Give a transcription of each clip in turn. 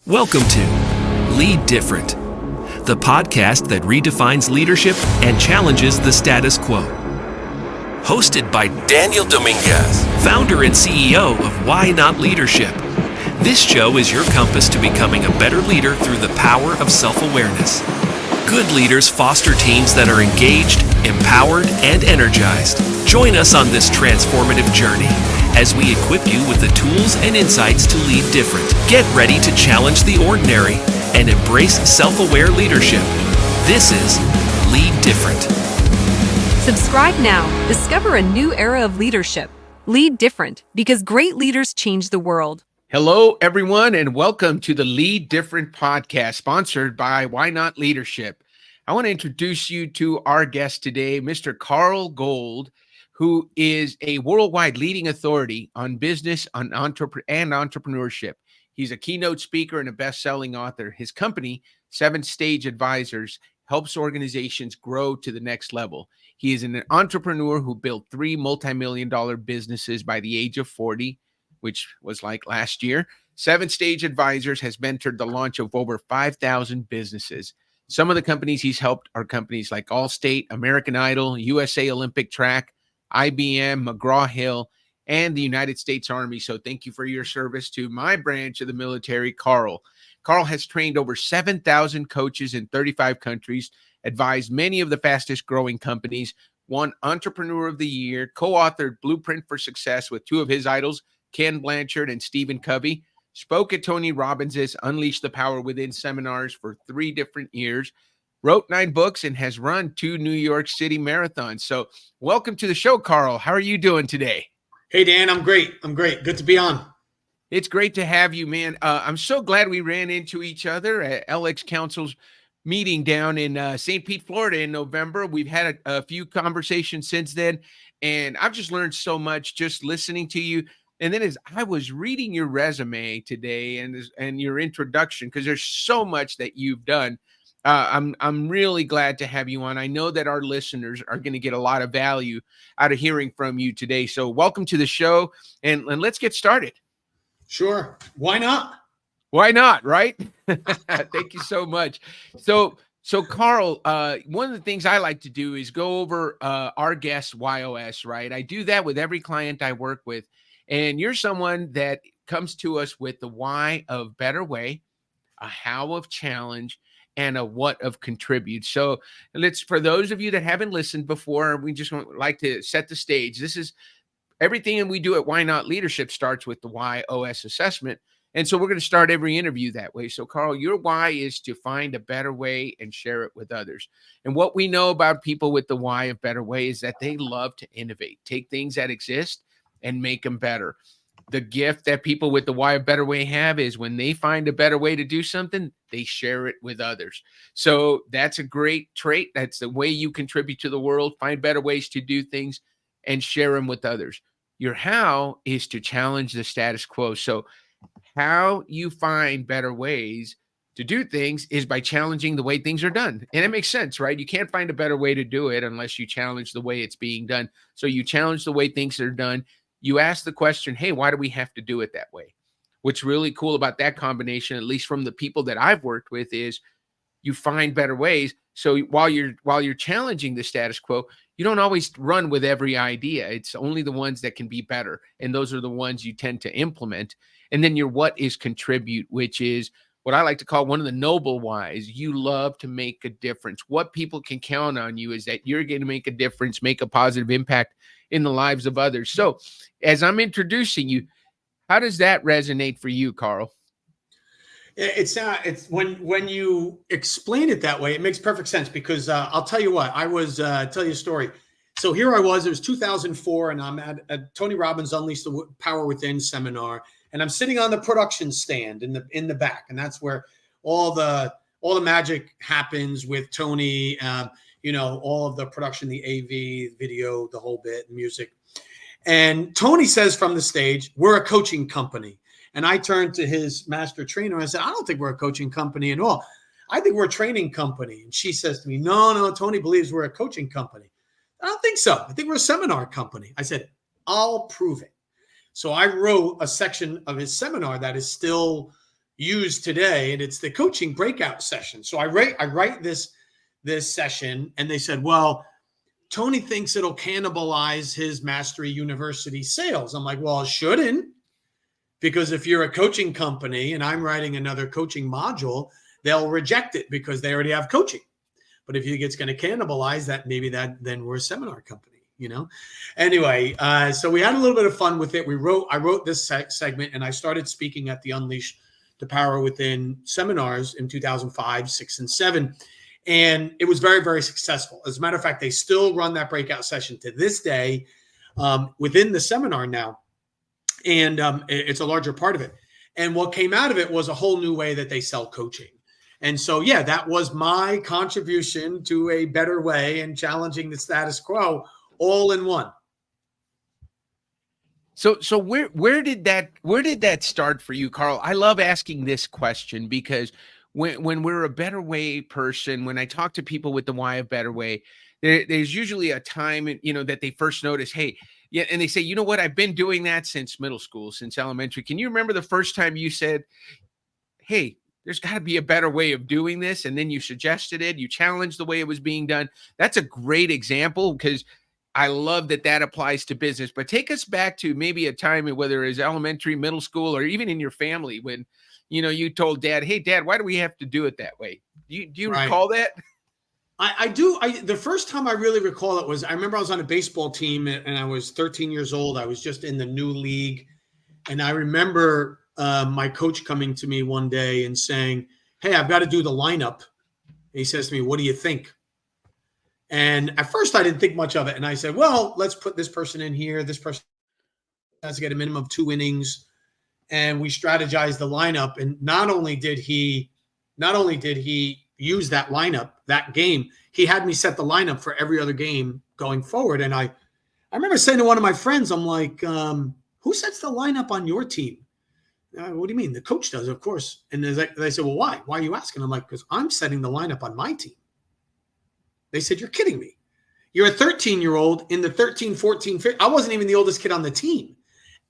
Welcome to Lead Different, the podcast that redefines leadership and challenges the status quo. Hosted by Daniel Dominguez, founder and CEO of Why Not Leadership. This show is your compass to becoming a better leader through the power of self-awareness. Good leaders foster teams that are engaged, empowered, and energized. Join us on this transformative journey as we equip you with the tools and insights to lead different. Get ready to challenge the ordinary and embrace self-aware leadership. This is Lead Different. Subscribe now. Discover a new era of leadership. Lead different, because great leaders change the world. Hello, everyone, and welcome to the Lead Different podcast, sponsored by Why Not Leadership. I want to introduce you to our guest today, Mr. Gould, who is a worldwide leading authority on business and entrepreneurship. He's a keynote speaker and a best-selling author. His company, 7 Stage Advisors, helps organizations grow to the next level. He is an entrepreneur who built 3 multi-million-dollar businesses by the age of 40, which was like last year. 7 Stage Advisors has mentored the launch of over 5,000 businesses. Some of the companies he's helped are companies like Allstate, American Idol, USA Olympic Track, IBM, McGraw-Hill, and the United States Army. So thank you for your service to my branch of the military, Carl. Carl has trained over 7,000 coaches in 35 countries, advised many of the fastest growing companies, won Entrepreneur of the Year, co-authored Blueprint for Success with 2 of his idols, Ken Blanchard and Stephen Covey, spoke at Tony Robbins' Unleash the Power Within seminars for 3 different years, wrote 9 books, and has run 2 New York City marathons. So welcome to the show, Carl. How are you doing today? Hey, Dan, I'm great. Good to be on. It's great to have you, man. I'm so glad we ran into each other at LX Council's meeting down in St. Pete, Florida in November. We've had a few conversations since then, and I've just learned so much just listening to you. And then as I was reading your resume today and your introduction, because there's so much that you've done, I'm really glad to have you on. I know that our listeners are going to get a lot of value out of hearing from you today. So welcome to the show, and let's get started. Sure. Why not? Why not, right? Thank you so much. So Carl, one of the things I like to do is go over our guest YOS, right? I do that with every client I work with. And you're someone that comes to us with the why of better way, a how of challenge, and a what of contribute. So for those of you that haven't listened before, we just like to set the stage. This is everything we do at Why Not Leadership starts with the YOS assessment. And so we're going to start every interview that way. So Carl, your why is to find a better way and share it with others. And what we know about people with the why of better way is that they love to innovate, take things that exist and make them better. The gift that people with the why of better way have is when they find a better way to do something, they share it with others. So that's a great trait. That's the way you contribute to the world, find better ways to do things and share them with others. Your how is to challenge the status quo. So how you find better ways to do things is by challenging the way things are done. And it makes sense, right? You can't find a better way to do it unless you challenge the way it's being done. So you challenge the way things are done. You ask the question, hey, why do we have to do it that way? What's really cool about that combination, at least from the people that I've worked with, is you find better ways. So while you're challenging the status quo, you don't always run with every idea. It's only the ones that can be better. And those are the ones you tend to implement. And then your what is contribute, which is what I like to call one of the noble whys. You love to make a difference. What people can count on you is that you're going to make a difference, make a positive impact in the lives of others. So as I'm introducing you, how does that resonate for you, Carl? It's when you explain it that way, it makes perfect sense because I'll tell you what, tell you a story. So here I was, it was 2004 and I'm at Tony Robbins' Unleash the Power Within seminar. And I'm sitting on the production stand in the back. And that's where all the magic happens with Tony, all of the production, the AV, video, the whole bit, music. And Tony says from the stage, we're a coaching company. And I turned to his master trainer and I said, I don't think we're a coaching company at all. I think we're a training company. And she says to me, no, Tony believes we're a coaching company. I don't think so. I think we're a seminar company. I said, I'll prove it. So I wrote a section of his seminar that is still, use today, and it's the coaching breakout session. So I write this session, and they said, well, Tony thinks it'll cannibalize his Mastery University sales. I'm like, well, it shouldn't, because if you're a coaching company and I'm writing another coaching module, they'll reject it because they already have coaching. But if you think it's going to cannibalize that, then we're a seminar company, Anyway, so we had a little bit of fun with it. I wrote this segment, and I started speaking at the Unleash the Power Within seminars in 2005, 6, and 7. And it was very, very successful. As a matter of fact, they still run that breakout session to this day within the seminar now. And it's a larger part of it. And what came out of it was a whole new way that they sell coaching. And so, yeah, that was my contribution to a better way and challenging the status quo all in one. So where did that start for you, Carl? I love asking this question because when we're a better way person, when I talk to people with the why of better way, there's usually a time, that they first notice, hey, yeah, and they say, you know what, I've been doing that since middle school, since elementary. Can you remember the first time you said, hey, there's got to be a better way of doing this? And then you suggested it, you challenged the way it was being done. That's a great example, because I love that applies to business. But take us back to maybe a time, whether it's elementary, middle school, or even in your family, when you told Dad, hey, Dad, why do we have to do it that way? Do you recall that? I do. The first time I really recall it was, I remember I was on a baseball team, and I was 13 years old. I was just in the new league. And I remember my coach coming to me one day and saying, hey, I've got to do the lineup. And he says to me, what do you think? And at first I didn't think much of it. And I said, well, let's put this person in here. This person has to get a minimum of 2 innings. And we strategized the lineup. And not only did he use that lineup, that game, he had me set the lineup for every other game going forward. And I remember saying to one of my friends, I'm like, who sets the lineup on your team? What do you mean? The coach does, of course. And they said, well, why? Why are you asking? I'm like, because I'm setting the lineup on my team. They said, you're kidding me. You're a 13-year-old in the 13, 14, 15. I wasn't even the oldest kid on the team.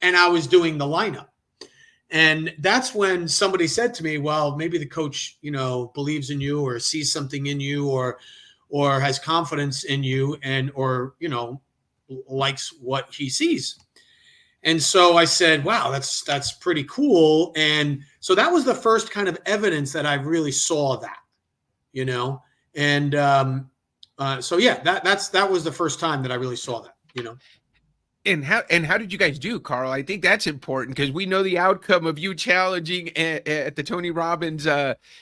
And I was doing the lineup. And that's when somebody said to me, well, maybe the coach, believes in you, or sees something in you, or has confidence in you, or likes what he sees. And so I said, wow, that's pretty cool. And so that was the first kind of evidence that I really saw that, and so yeah, that was the first time that I really saw that, And how did you guys do, Carl? I think that's important, because we know the outcome of you challenging at the Tony Robbins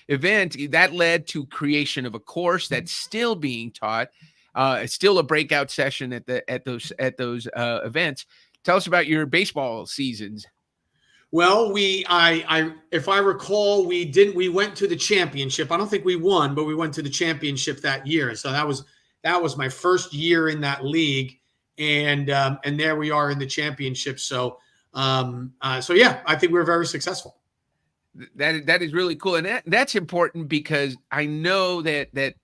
event. That led to creation of a course that's still being taught. It's still a breakout session at those events. Tell us about your baseball seasons. Well, if I recall, we went to the championship. I don't think we won, but we went to the championship that year. So that was my first year in that league. And there we are in the championship. So yeah, I think we were very successful. That is really cool. And that's important, because I know that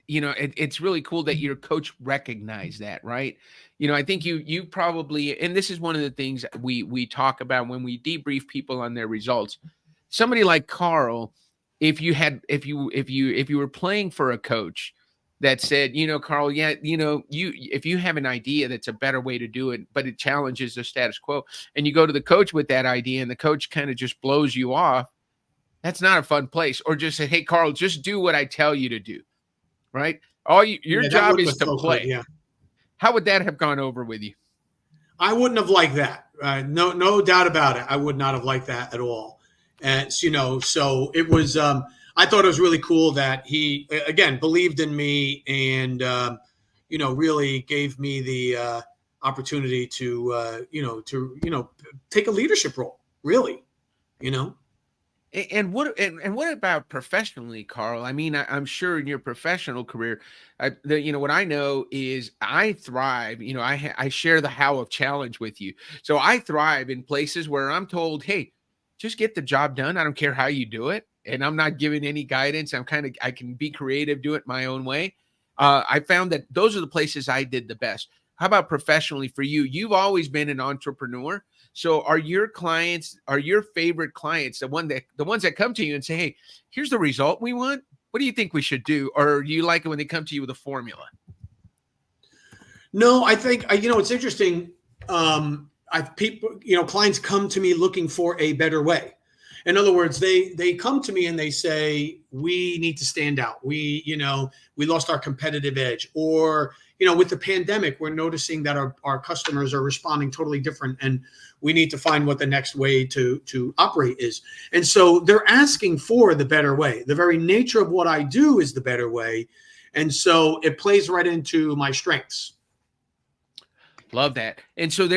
it's really cool that your coach recognized that, right? I think you probably, and this is one of the things we talk about when we debrief people on their results. Somebody like Carl, if you were playing for a coach that said, Carl, yeah, if you have an idea that's a better way to do it, but it challenges the status quo, and you go to the coach with that idea, and the coach kind of just blows you off, that's not a fun place. Or just say, hey, Carl, just do what I tell you to do, right? Your job is to play. Yeah. How would that have gone over with you? I wouldn't have liked that. No doubt about it. I would not have liked that at all. And so it was. I thought it was really cool that he again believed in me, and really gave me the opportunity to take a leadership role. Really, And what about professionally, Carl? I mean, I'm sure in your professional career, what I know is I thrive. I share the how of challenge with you. So I thrive in places where I'm told, hey, just get the job done. I don't care how you do it. And I'm not giving any guidance. I can be creative, do it my own way. I found that those are the places I did the best. How about professionally for you? You've always been an entrepreneur. So are your favorite clients, the ones that come to you and say, hey, here's the result we want. What do you think we should do? Or do you like it when they come to you with a formula? No, I think, it's interesting. Clients come to me looking for a better way. In other words, they come to me and they say, we need to stand out. We lost our competitive edge, or, with the pandemic, we're noticing that our customers are responding totally different, and we need to find what the next way to operate is. And so they're asking for the better way. The very nature of what I do is the better way. And so it plays right into my strengths. Love that. And so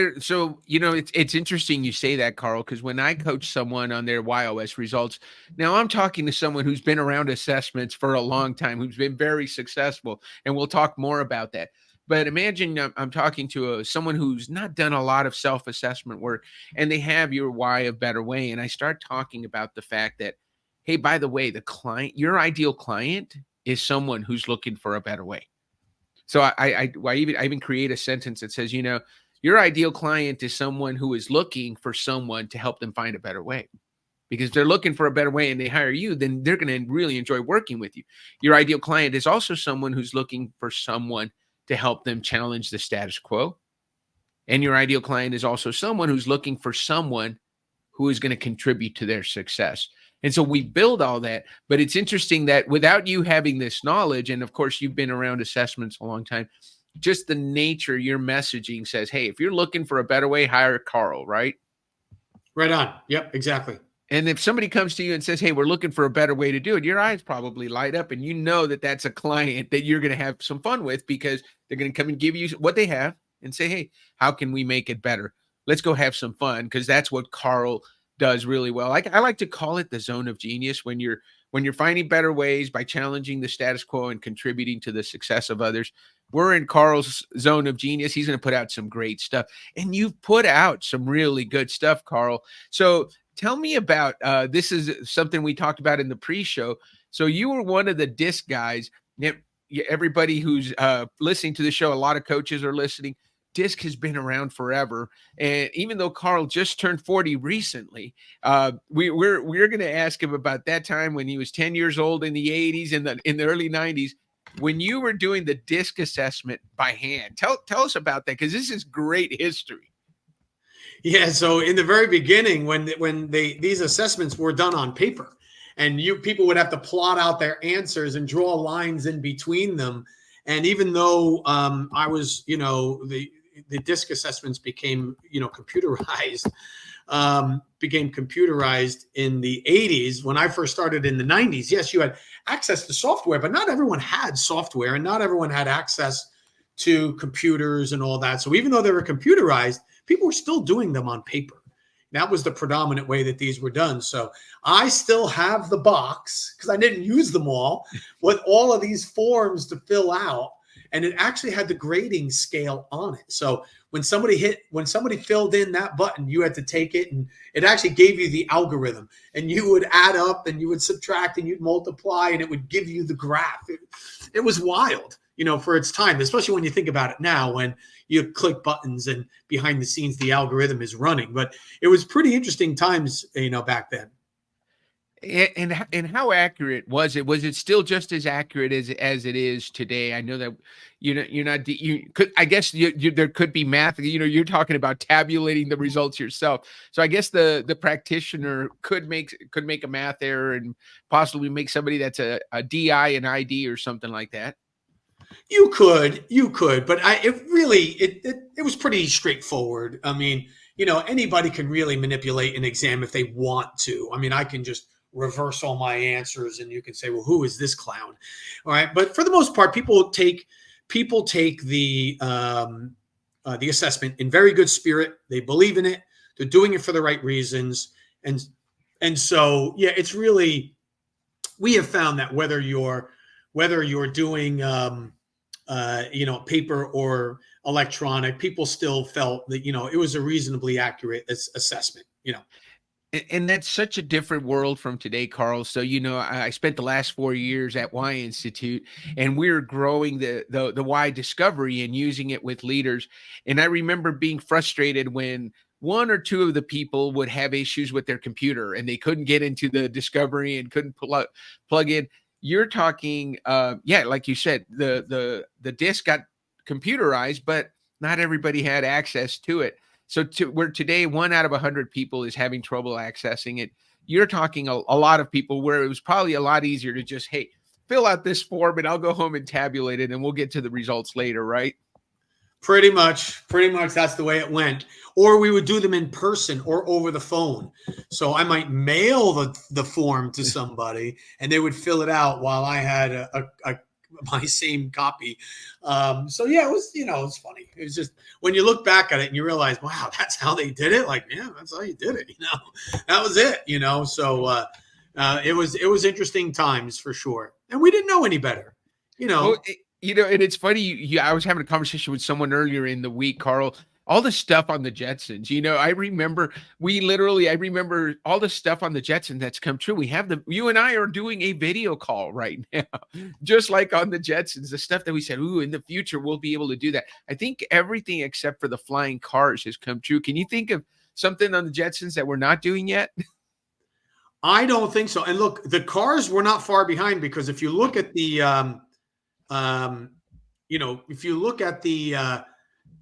it's interesting you say that, Carl, because when I coach someone on their YOS results, now I'm talking to someone who's been around assessments for a long time, who's been very successful, and we'll talk more about that. But imagine I'm talking to someone who's not done a lot of self-assessment work, and they have your why of better way. And I start talking about the fact that, hey, by the way, your ideal client is someone who's looking for a better way. So I even create a sentence that says, your ideal client is someone who is looking for someone to help them find a better way. Because if they're looking for a better way and they hire you, then they're going to really enjoy working with you. Your ideal client is also someone who's looking for someone to help them challenge the status quo. And your ideal client is also someone who's looking for someone who is going to contribute to their success. And so we build all that, but it's interesting that without you having this knowledge, and of course you've been around assessments a long time, just the nature, your messaging says, hey, if you're looking for a better way, hire Carl, right? Right on. Yep, exactly. And if somebody comes to you and says, hey, we're looking for a better way to do it, your eyes probably light up, and you know that that's a client that you're going to have some fun with, because they're going to come and give you what they have and say, hey, how can we make it better? Let's go have some fun, because that's what Carl does really well. I like to call it the zone of genius, when you're finding better ways by challenging the status quo and contributing to the success of others. We're in Carl's zone of genius. He's going to put out some great stuff, and you've put out some really good stuff, Carl. So tell me about this is something we talked about in the pre-show. So you were one of the DISC guys. Everybody who's listening to the show, a lot of coaches are listening. DISC has been around forever, and even though Carl just turned 40 recently, we're going to ask him about that time when he was 10 years old in the 80s and in the early 90s, when you were doing the DISC assessment by hand. Tell us about that, because this is great history. Yeah, so in the very beginning, when these assessments were done on paper, and people would have to plot out their answers and draw lines in between them, and even though I was, the DISC assessments became computerized in the 80s. When I first started in the 90s, yes, you had access to software, but not everyone had software, and not everyone had access to computers and all that. So even though they were computerized, people were still doing them on paper. That was the predominant way that these were done. So I still have the box, because I didn't use them all, with all of these forms to fill out. And it actually had the grading scale on it. So when somebody filled in that button, you had to take it, and it actually gave you the algorithm, and you would add up and you would subtract and you'd multiply, and it would give you the graph. It was wild, for its time, especially when you think about it now, when you click buttons and behind the scenes, the algorithm is running. But it was pretty interesting times, back then. And how accurate was it? Was it still just as accurate as it is today? I know that I guess there could be math. You're talking about tabulating the results yourself. So I guess the practitioner could make a math error and possibly make somebody that's a DI an ID or something like that. You could, but it was pretty straightforward. I mean, anybody can really manipulate an exam if they want to. I mean, I can just reverse all my answers, and you can say, well, who is this clown? All right. But for the most part, people take the assessment in very good spirit. They believe in it. They're doing it for the right reasons. And so, yeah, it's really, we have found that whether you're doing, paper or electronic, people still felt that, it was a reasonably accurate assessment, And that's such a different world from today, Carl. So, I spent the last 4 years at Y Institute, and we're growing the Y discovery and using it with leaders. And I remember being frustrated when one or two of the people would have issues with their computer and they couldn't get into the discovery and couldn't plug in. You're talking, yeah, like you said, the disk got computerized, but not everybody had access to it. So where today 1 out of 100 people is having trouble accessing it, you're talking a lot of people where it was probably a lot easier to just, hey, fill out this form and I'll go home and tabulate it and we'll get to the results later, right? Pretty much that's the way it went. Or we would do them in person or over the phone. So I might mail the form to somebody and they would fill it out while I had my same copy. So yeah, it was, it's funny. It was just, when you look back at it and you realize, wow, that's how they did it. Like, yeah, that's how you did it. That was it, So it was interesting times for sure. And we didn't know any better, Well, and it's funny. I was having a conversation with someone earlier in the week, Carl. All the stuff on the Jetsons. I remember all the stuff on the Jetsons that's come true. You and I are doing a video call right now, just like on the Jetsons. The stuff that we said, ooh, in the future we'll be able to do that. I think everything except for the flying cars has come true. Can you think of something on the Jetsons that we're not doing yet? I don't think so. And look, the cars were not far behind, because if you look at the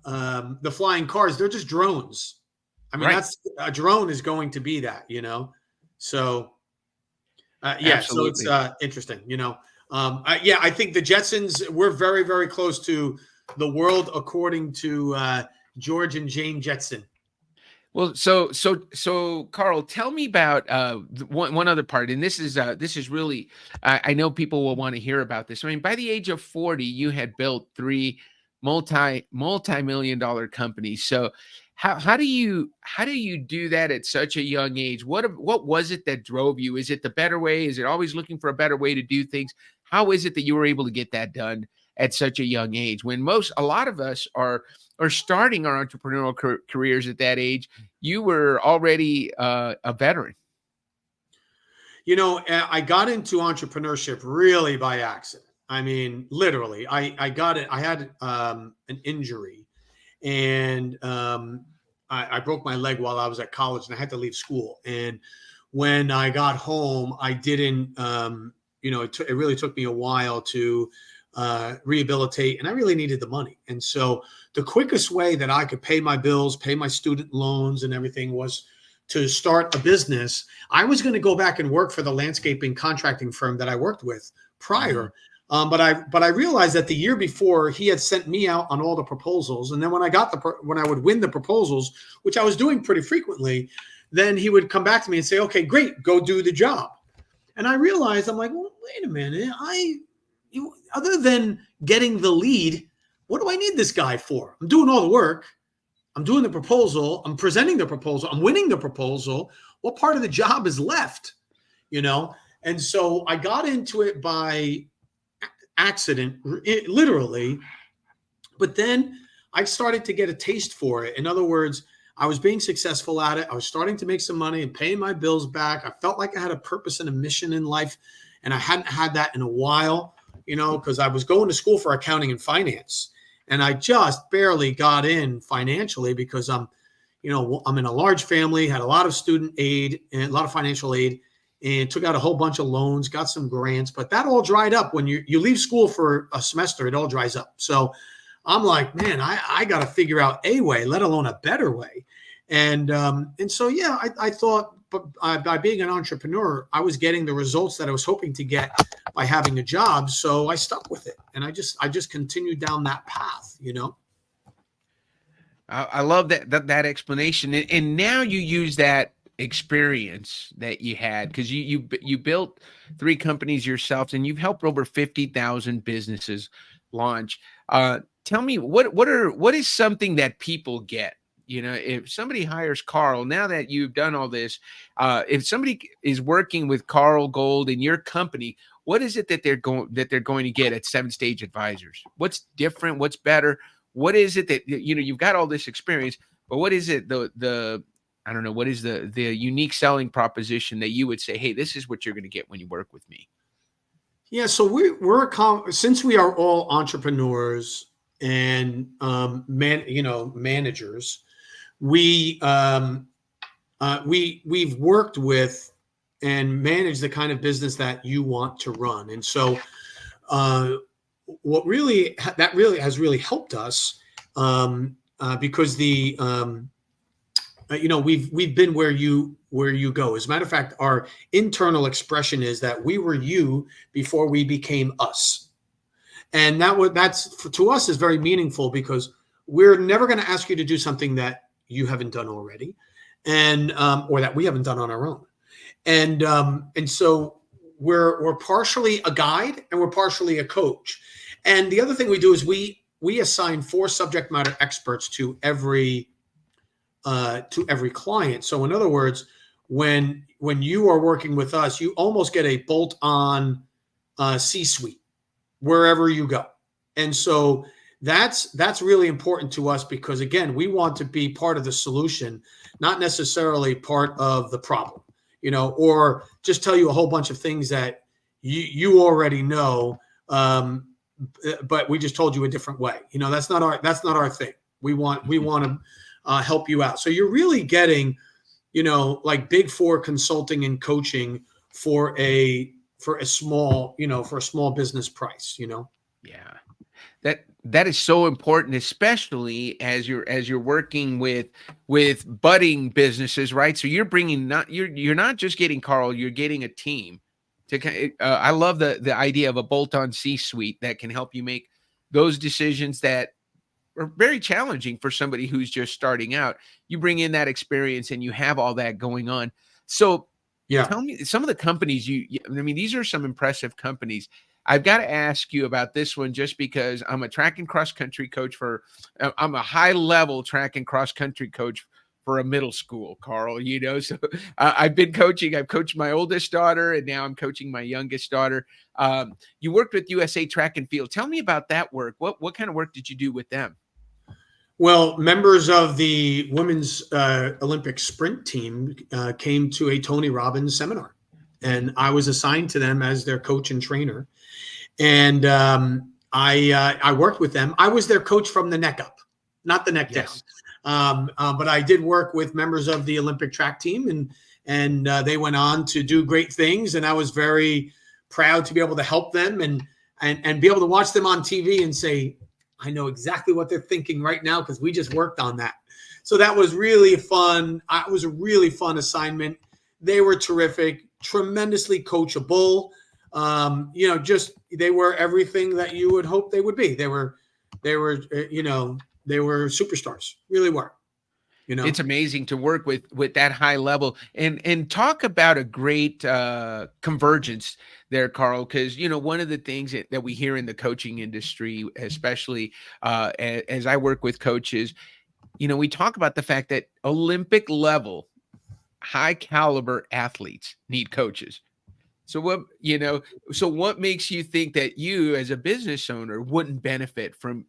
the flying cars, they're just drones. I mean, Right. that's a drone is going to be that, So yeah, Absolutely. so it's interesting, I think the Jetsons, we're very, very close to the world according to George and Jane Jetson. Well, so Carl, tell me about one other part, and this is really, I know people will want to hear about this. I mean, by the age of 40, you had built 3 multi-million-dollar companies. So how do you do that at such a young age? What was it that drove you? Is it the better way? Is it always looking for a better way to do things? How is it that you were able to get that done at such a young age, when a lot of us are starting our entrepreneurial careers at that age? You were already a veteran. I got into entrepreneurship really by accident. I mean, literally, I got it. I had an injury, and I broke my leg while I was at college, and I had to leave school. And when I got home, I didn't, it really took me a while to rehabilitate, and I really needed the money. And so the quickest way that I could pay my bills, pay my student loans and everything, was to start a business. I was going to go back and work for the landscaping contracting firm that I worked with prior. But I realized that the year before, he had sent me out on all the proposals. And then when I would win the proposals, which I was doing pretty frequently, then he would come back to me and say, okay, great, go do the job. And I realized, I'm like, well, wait a minute. Other than getting the lead, what do I need this guy for? I'm doing all the work. I'm doing the proposal. I'm presenting the proposal. I'm winning the proposal. What part of the job is left? And so I got into it by accident, literally. But then I started to get a taste for it. In other words, I was being successful at it. I was starting to make some money and paying my bills back. I felt like I had a purpose and a mission in life, and I hadn't had that in a while, because I was going to school for accounting and finance, and I just barely got in financially because I'm in a large family, had a lot of student aid and a lot of financial aid, and took out a whole bunch of loans, got some grants, but that all dried up. When you leave school for a semester, it all dries up. So I'm like, man, I got to figure out a way, let alone a better way. And so, yeah, I thought, but by being an entrepreneur, I was getting the results that I was hoping to get by having a job. So I stuck with it, and I just continued down that path, I love that explanation. And now you use that experience that you had, because you built 3 companies yourself, and you've helped over 50,000 businesses launch. Tell me, what is something that people get? If somebody hires Carl, now that you've done all this, if somebody is working with Carl Gould in your company, what is it that they're going to get at 7 Stage Advisors? What's different? What's better? What is it that, you've got all this experience, but what is it, I don't know, what is the unique selling proposition that you would say, hey, this is what you're going to get when you work with me? Yeah. So since we are all entrepreneurs and managers, we've worked with and managed the kind of business that you want to run. And so what really has really helped us because we've been where you go. As a matter of fact, our internal expression is that we were you before we became us. And that's to us is very meaningful, because we're never going to ask you to do something that you haven't done already, and or that we haven't done on our own. And so we're partially a guide and we're partially a coach. And the other thing we do is we assign 4 subject matter experts to every client. So in other words, when you are working with us, you almost get a bolt-on C-suite wherever you go. And so that's really important to us, because again, we want to be part of the solution, not necessarily part of the problem, or just tell you a whole bunch of things that you already know, but we just told you a different way. That's not our thing. We want to help you out. So you're really getting, like Big Four consulting and coaching for a small business price. Yeah. That is so important, especially as you're working with budding businesses, right? So you're you're not just getting Carl, you're getting a team. I love the idea of a bolt-on C-suite that can help you make those decisions that are very challenging for somebody who's just starting out. You bring in that experience and you have all that going on. So yeah, tell me some of the companies these are some impressive companies. I've got to ask you about this one, just because I'm a track and cross country coach I'm a high level track and cross country coach for a middle school, Carl, so I've coached my oldest daughter, and now I'm coaching my youngest daughter. You worked with USA Track and Field. Tell me about that work. What kind of work did you do with them? Well, members of the women's Olympic sprint team came to a Tony Robbins seminar, and I was assigned to them as their coach and trainer. And I worked with them. I was their coach from the neck up, not the neck down. But I did work with members of the Olympic track team, and they went on to do great things. And I was very proud to be able to help them and be able to watch them on TV and say, I know exactly what they're thinking right now, because we just worked on that. So that was really fun. It was a really fun assignment. They were terrific, tremendously coachable. They were everything that you would hope they would be. They were superstars, really were. It's amazing to work with that high level and talk about a great convergence there, Carl, because one of the things that we hear in the coaching industry, especially as I work with coaches, we talk about the fact that Olympic level, high caliber athletes need coaches. So what makes you think that you as a business owner wouldn't benefit from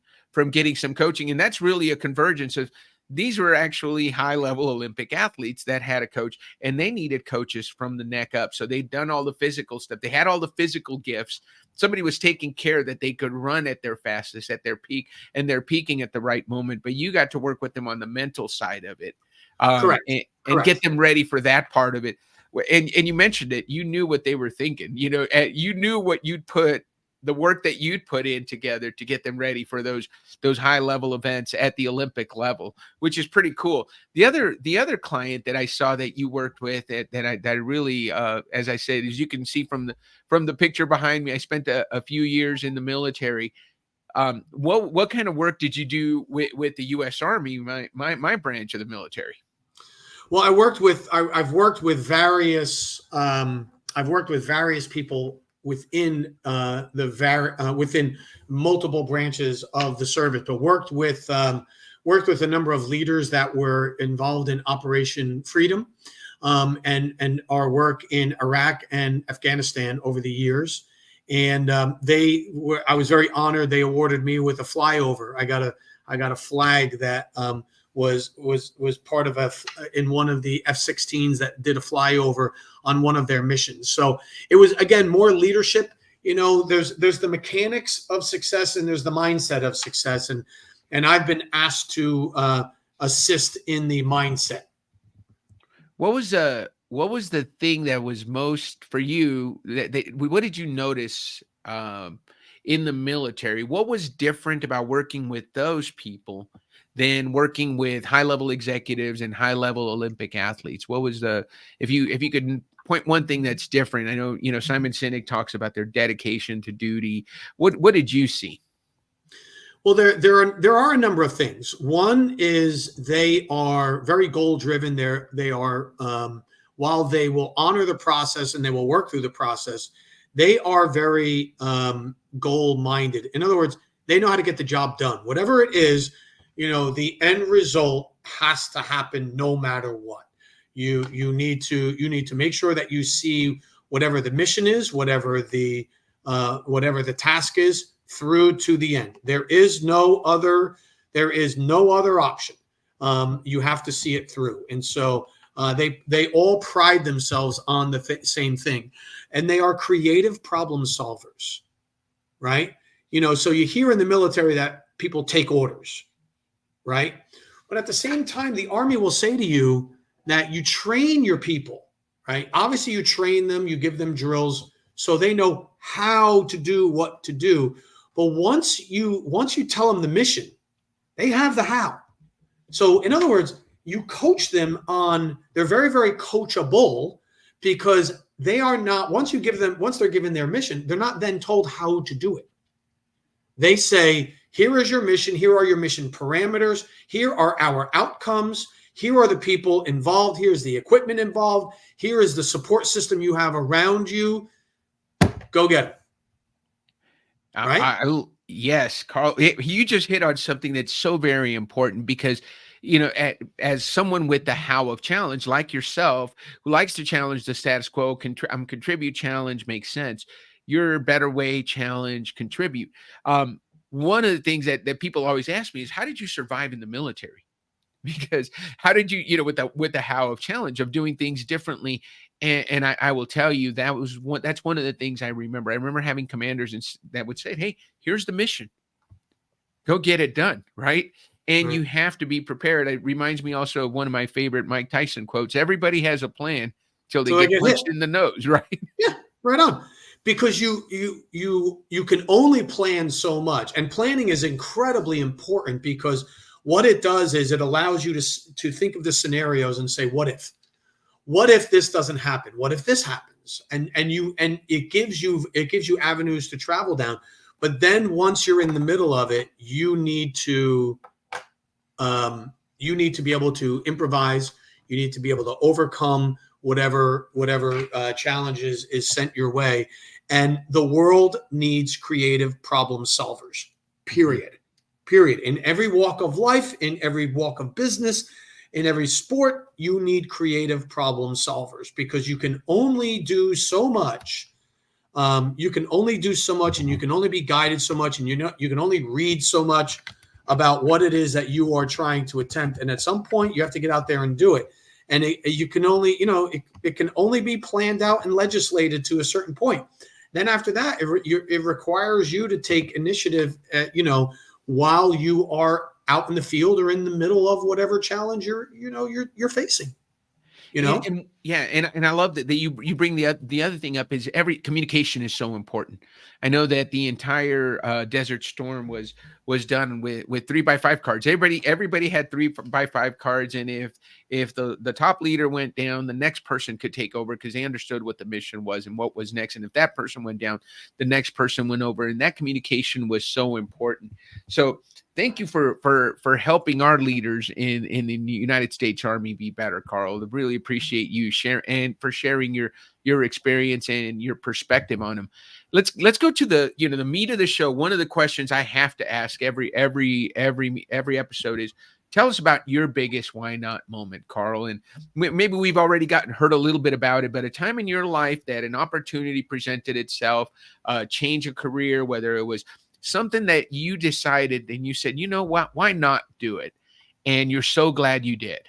getting some coaching? And that's really a convergence of, these were actually high-level Olympic athletes that had a coach, and they needed coaches from the neck up. So they'd done all the physical stuff. They had all the physical gifts. Somebody was taking care that they could run at their fastest, at their peak, and they're peaking at the right moment. But you got to work with them on the mental side of it. Correct. And get them ready for that part of it. And you mentioned it. You knew what they were thinking. You knew what the work that you'd put in together to get them ready for those high level events at the Olympic level, which is pretty cool. The other client that I saw that you worked with that I really, as I said, as you can see from the picture behind me, I spent a few years in the military. What kind of work did you do with the U.S. Army, my branch of the military? Well, I've worked with various people within within multiple branches of the service, but worked with a number of leaders that were involved in Operation Freedom, and our work in Iraq and Afghanistan over the years. And I was very honored. They awarded me with a flyover. I got a flag that was part of in one of the F-16s that did a flyover on one of their missions. So it was, again, more leadership. There's the mechanics of success and there's the mindset of success. And I've been asked to assist in the mindset. What was the thing that was most for you what did you notice in the military? What was different about working with those people than working with high-level executives and high-level Olympic athletes? What was if you could point one thing that's different? I know, Simon Sinek talks about their dedication to duty. What did you see? Well, there are a number of things. One is they are very goal driven. They are while they will honor the process and they will work through the process, they are very goal minded. In other words, they know how to get the job done. Whatever it is, the end result has to happen no matter what. You need to make sure that you see whatever the mission is, whatever the task is, through to the end. There is no other option. You have to see it through. And so they all pride themselves on the same thing. And they are creative problem solvers, right? So you hear in the military that people take orders, right? But at the same time, the Army will say to you that you train your people, right? Obviously, you train them, you give them drills so they know how to do what to do. But once you tell them the mission, they have the how. So in other words, you coach them they're very, very coachable, because they are not, once they're given their mission, they're not then told how to do it. They say, here is your mission. Here are your mission parameters. Here are our outcomes. Here are the people involved. Here's the equipment involved. Here is the support system you have around you. Go get it. Right? Yes, Carl, you just hit on something that's so very important, because, as someone with the how of challenge, like yourself, who likes to challenge the status quo, contribute, challenge, makes sense. Your better way, challenge, contribute. One of the things that people always ask me is, how did you survive in the military? Because how did you, with the how of challenge of doing things differently? And I will tell you, that's one of the things I remember. I remember having commanders that would say, hey, here's the mission. Go get it done, right? And you have to be prepared. It reminds me also of one of my favorite Mike Tyson quotes. Everybody has a plan till they get punched in the nose, right? Yeah, right on. Because you can only plan so much. And planning is incredibly important, because what it does is it allows you to think of the scenarios and say, what if? What if this doesn't happen? What if this happens? And it gives you avenues to travel down. But then once you're in the middle of it, you need to be able to improvise. You need to be able to overcome whatever challenges is sent your way. And the world needs creative problem solvers, period. In every walk of life, in every walk of business, in every sport, you need creative problem solvers, because you can only do so much. You can only do so much, and you can only be guided so much, and you can only read so much about what it is that you are trying to attempt. And at some point, you have to get out there and do it. And it can only be planned out and legislated to a certain point. Then after that, it requires you to take initiative, while you are out in the field or in the middle of whatever challenge you're facing. And I love that you bring the other thing up is every communication is so important. I know that the entire Desert Storm was done with 3x5 cards. Everybody had 3x5 cards, and if the top leader went down, the next person could take over, because they understood what the mission was and what was next. And if that person went down, the next person went over, and that communication was so important. So thank you for helping our leaders in the United States Army be better, Carl. I really appreciate you sharing your experience and your perspective on them. Let's go to the meat of the show. One of the questions I have to ask every episode is, tell us about your biggest why not moment, Carl. And maybe we've already heard a little bit about it, but a time in your life that an opportunity presented itself, change a career, whether it was something that you decided and you said, you know what, why not do it? And you're so glad you did.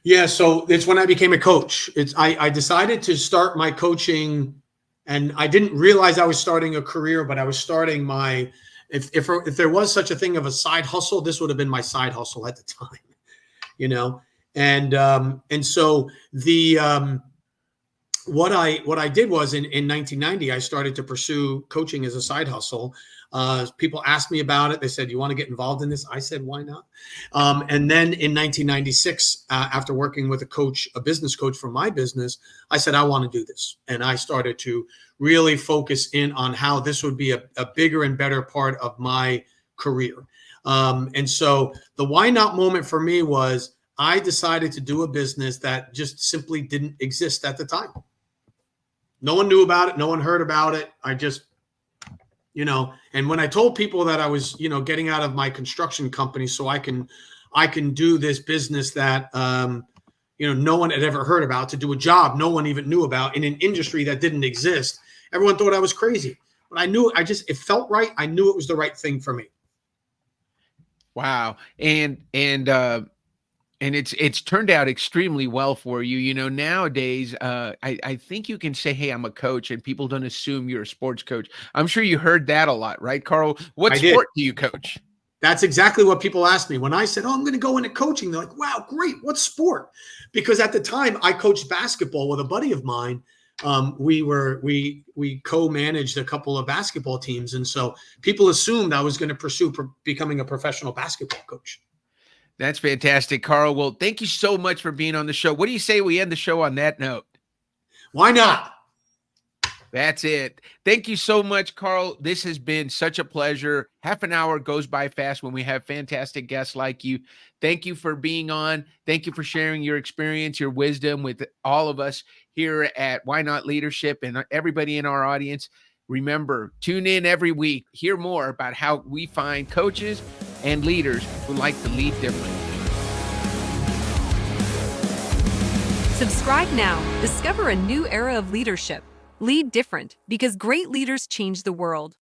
Yeah. So it's when I became a coach. I decided to start my coaching, and I didn't realize I was starting a career, but I was starting my if there was such a thing of a side hustle, this would have been my side hustle at the time, you know. And so what I did was in 1990, I started to pursue coaching as a side hustle. People asked me about it. They said, "You want to get involved in this?" I said, "Why not?" And then in 1996, after working with a business coach from my business, I said, "I want to do this." And I started to really focus in on how this would be a bigger and better part of my career. And so the why not moment for me was I decided to do a business that just simply didn't exist at the time. No one knew about it. No one heard about it. I just, and when I told people that I was, getting out of my construction company so I can do this business that, no one had ever heard about, to do a job no one even knew about in an industry that didn't exist, everyone thought I was crazy. But I knew it felt right. I knew it was the right thing for me. Wow. And it's turned out extremely well for you. Nowadays, I think you can say, "Hey, I'm a coach," and people don't assume you're a sports coach. I'm sure you heard that a lot, right, Carl? What sport do you coach? That's exactly what people asked me when I said, "Oh, I'm going to go into coaching." They're like, "Wow, great. What sport?" Because at the time I coached basketball with a buddy of mine. We co-managed a couple of basketball teams. And so people assumed I was going to pursue becoming a professional basketball coach. That's fantastic, Carl. Well, thank you so much for being on the show. What do you say we end the show on that note? Why not? That's it. Thank you so much, Carl. This has been such a pleasure. Half an hour goes by fast when we have fantastic guests like you. Thank you for being on. Thank you for sharing your experience, your wisdom with all of us here at Why Not Leadership and everybody in our audience. Remember, tune in every week. Hear more about how we find coaches and leaders who like to lead differently. Subscribe now. Discover a new era of leadership. Lead different because great leaders change the world.